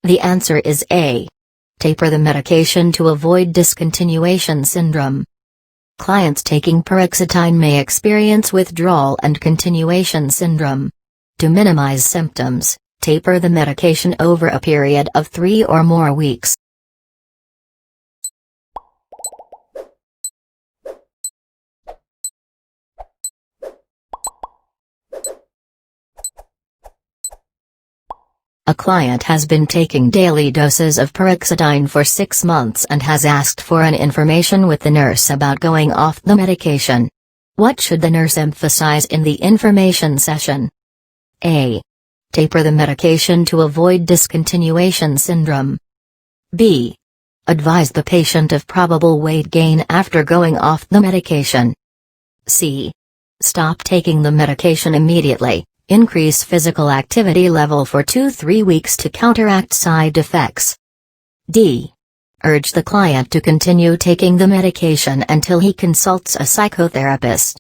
The answer is A. Taper the medication to avoid discontinuation syndrome. Clients taking paroxetine may experience withdrawal and continuation syndrome. To minimize symptoms, taper the medication over a period of 3 or more weeks. A client has been taking daily doses of paroxetine for 6 months and has asked for an information with the nurse about going off the medication. What should the nurse emphasize in the information session? A. Taper the medication to avoid discontinuation syndrome. B. Advise the patient of probable weight gain after going off the medication. C. Stop taking the medication immediately. Increase physical activity level for 2-3 weeks to counteract side effects. D. Urge the client to continue taking the medication until he consults a psychotherapist.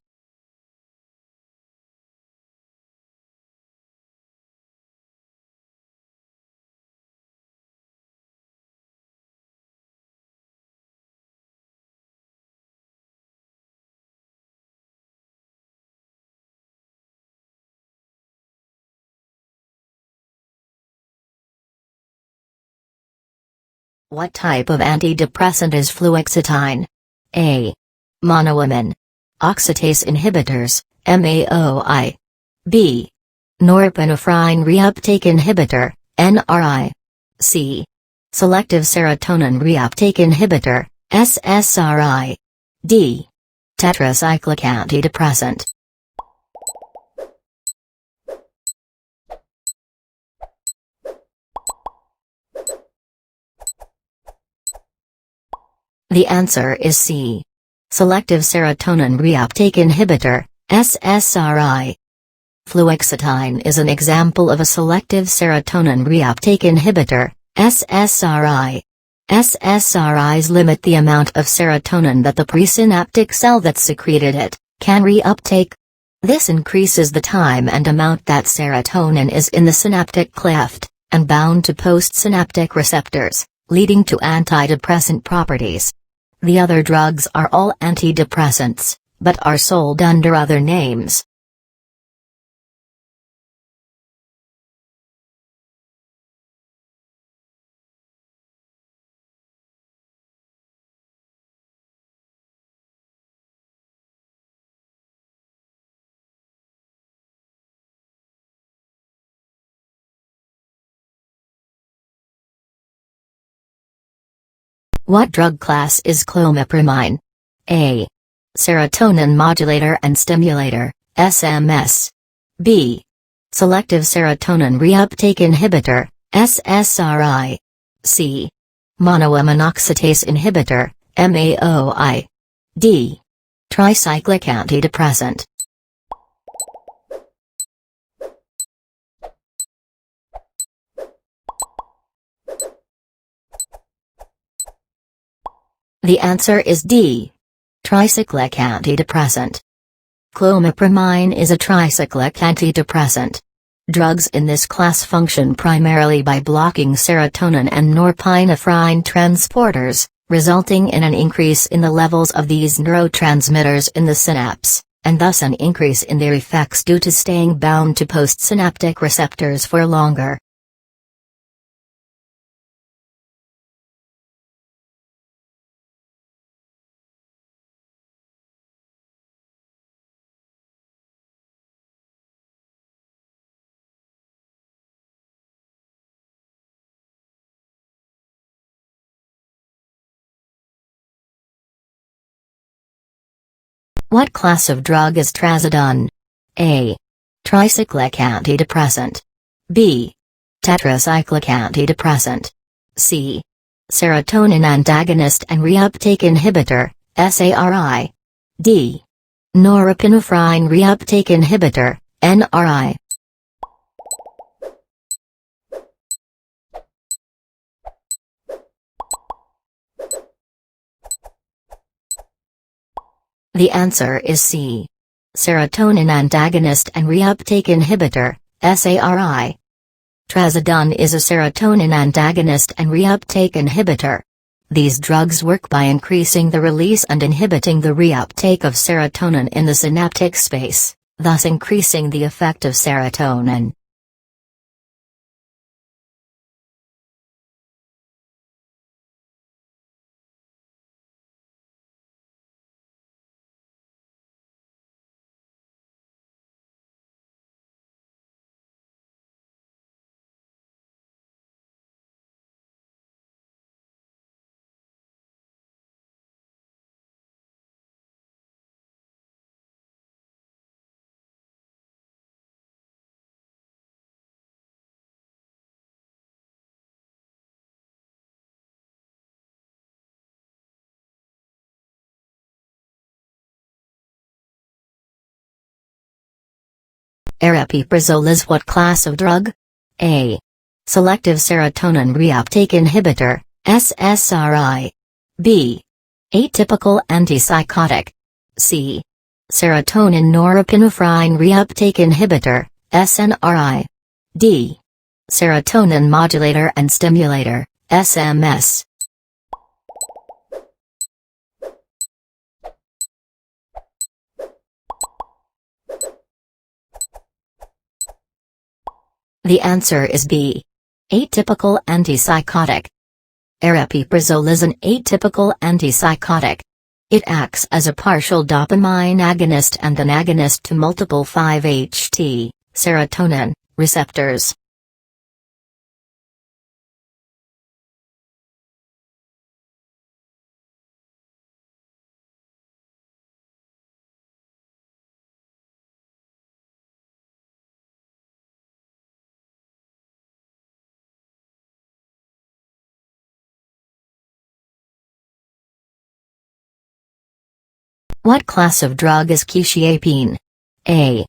What type of antidepressant is fluoxetine? A. Monoamine. Oxidase inhibitors, MAOI. B. Norepinephrine reuptake inhibitor, NRI. C. Selective serotonin reuptake inhibitor, SSRI. D. Tetracyclic antidepressant. The answer is C. Selective serotonin reuptake inhibitor, SSRI. Fluoxetine is an example of a selective serotonin reuptake inhibitor, SSRI. SSRIs limit the amount of serotonin that the presynaptic cell that secreted it can reuptake. This increases the time and amount that serotonin is in the synaptic cleft and bound to postsynaptic receptors, leading to antidepressant properties. The other drugs are all antidepressants, but are sold under other names. What drug class is clomipramine? A. Serotonin modulator and stimulator, SMS. B. Selective serotonin reuptake inhibitor, SSRI. C. Monoamine oxidase inhibitor, MAOI. D. Tricyclic antidepressant. The answer is D. Tricyclic antidepressant. Clomipramine is a tricyclic antidepressant. Drugs in this class function primarily by blocking serotonin and norepinephrine transporters, resulting in an increase in the levels of these neurotransmitters in the synapse, and thus an increase in their effects due to staying bound to postsynaptic receptors for longer. What class of drug is trazodone? A. Tricyclic antidepressant. B. Tetracyclic antidepressant. C. Serotonin antagonist and reuptake inhibitor, SARI. D. Norepinephrine reuptake inhibitor, NRI. The answer is C. Serotonin antagonist and reuptake inhibitor, SARI. Trazodone is a serotonin antagonist and reuptake inhibitor. These drugs work by increasing the release and inhibiting the reuptake of serotonin in the synaptic space, thus increasing the effect of serotonin. Aripiprazole is what class of drug? A. Selective serotonin reuptake inhibitor, SSRI. B. Atypical antipsychotic. C. Serotonin norepinephrine reuptake inhibitor, SNRI. D. Serotonin modulator and stimulator, SMS. The answer is B. Atypical antipsychotic. Aripiprazole is an atypical antipsychotic. It acts as a partial dopamine agonist and an agonist to multiple 5-HT, serotonin, receptors. What class of drug is quetiapine? A.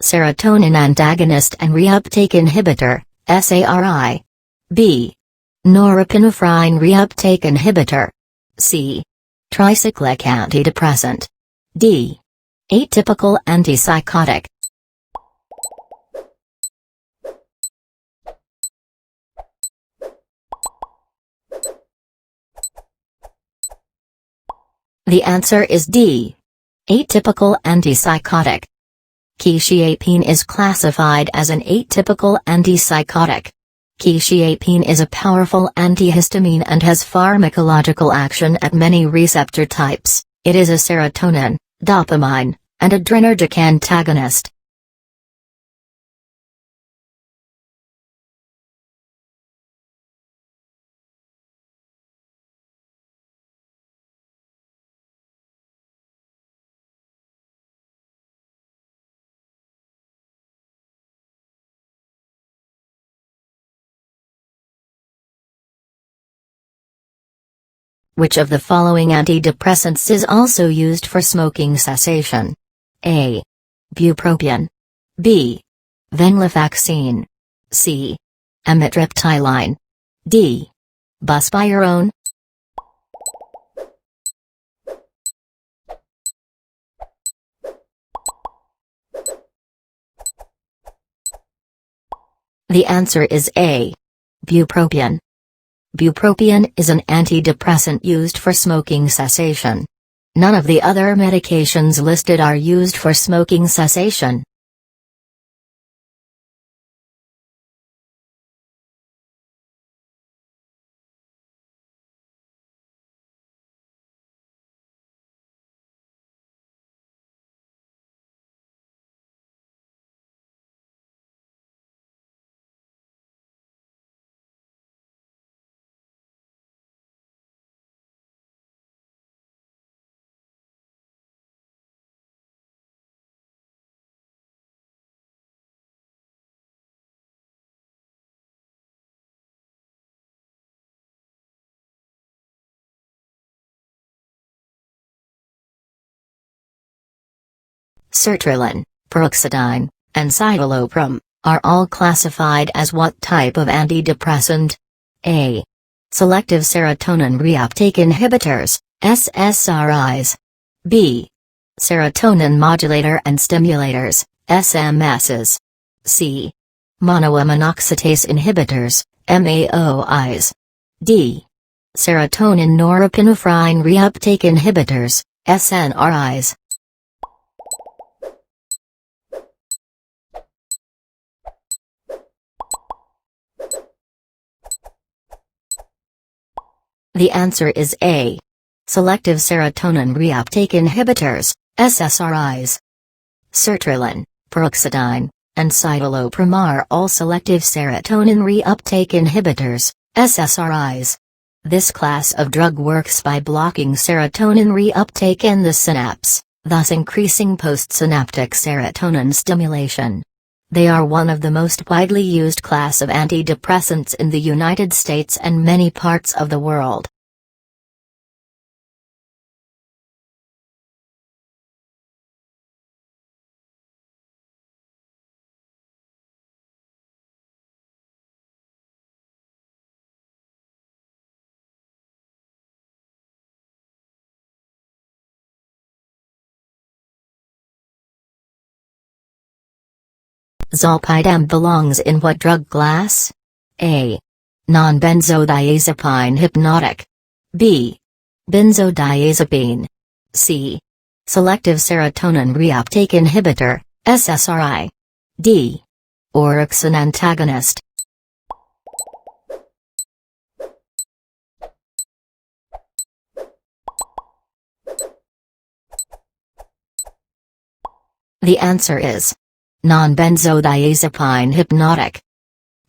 Serotonin antagonist and reuptake inhibitor, SARI. B. Norepinephrine reuptake inhibitor. C. Tricyclic antidepressant. D. Atypical antipsychotic. The answer is D. Atypical antipsychotic. Quetiapine is classified as an atypical antipsychotic. Quetiapine is a powerful antihistamine and has pharmacological action at many receptor types. It is a serotonin, dopamine, and adrenergic antagonist. Which of the following antidepressants is also used for smoking cessation? A. Bupropion. B. Venlafaxine. C. Amitriptyline. D. Buspirone. The answer is A. Bupropion. Bupropion is an antidepressant used for smoking cessation. None of the other medications listed are used for smoking cessation. Sertraline, paroxetine, and citalopram are all classified as what type of antidepressant? A. Selective serotonin reuptake inhibitors, SSRIs. B. Serotonin modulator and stimulators, SMSs. C. Monoaminoxidase inhibitors, MAOIs. D. Serotonin norepinephrine reuptake inhibitors, SNRIs. The answer is A. Selective serotonin reuptake inhibitors, SSRIs. Sertraline, paroxetine, and citalopram are all selective serotonin reuptake inhibitors, SSRIs. This class of drug works by blocking serotonin reuptake in the synapse, thus increasing postsynaptic serotonin stimulation. They are one of the most widely used class of antidepressants in the United States and many parts of the world. Zolpidem belongs in what drug class? A. Non-benzodiazepine hypnotic. B. Benzodiazepine. C. Selective serotonin reuptake inhibitor, SSRI. D. Orexin antagonist. The answer is non-benzodiazepine hypnotic.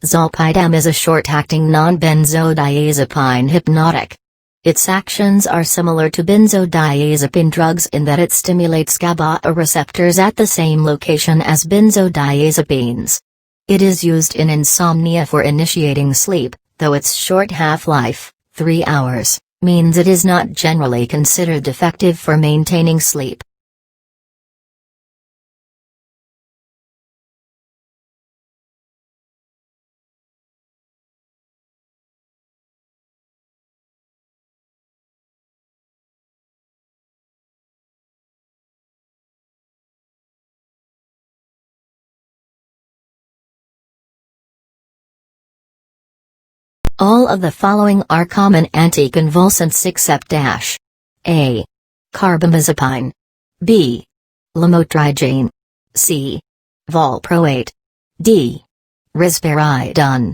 Zolpidem is a short-acting non-benzodiazepine hypnotic. Its actions are similar to benzodiazepine drugs in that it stimulates GABA receptors at the same location as benzodiazepines. It is used in insomnia for initiating sleep, though its short half-life, 3 hours, means it is not generally considered effective for maintaining sleep. All of the following are common anticonvulsants except A. Carbamazepine. B. Lamotrigine. C. Valproate. D. Risperidone.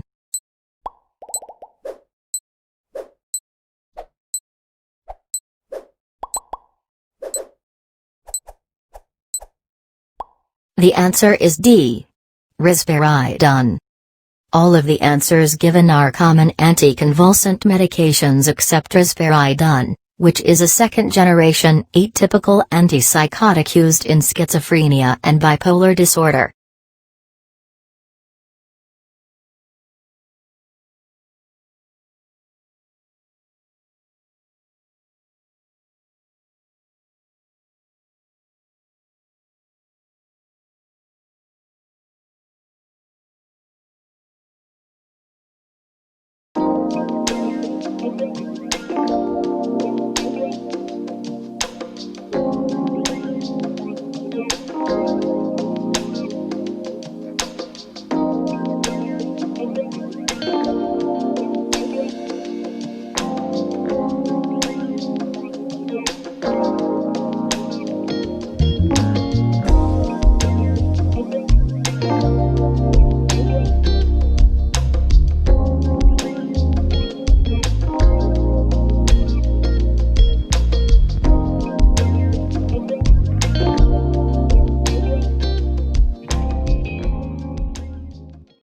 The answer is D. Risperidone. All of the answers given are common anticonvulsant medications except risperidone, which is a second-generation, atypical antipsychotic used in schizophrenia and bipolar disorder.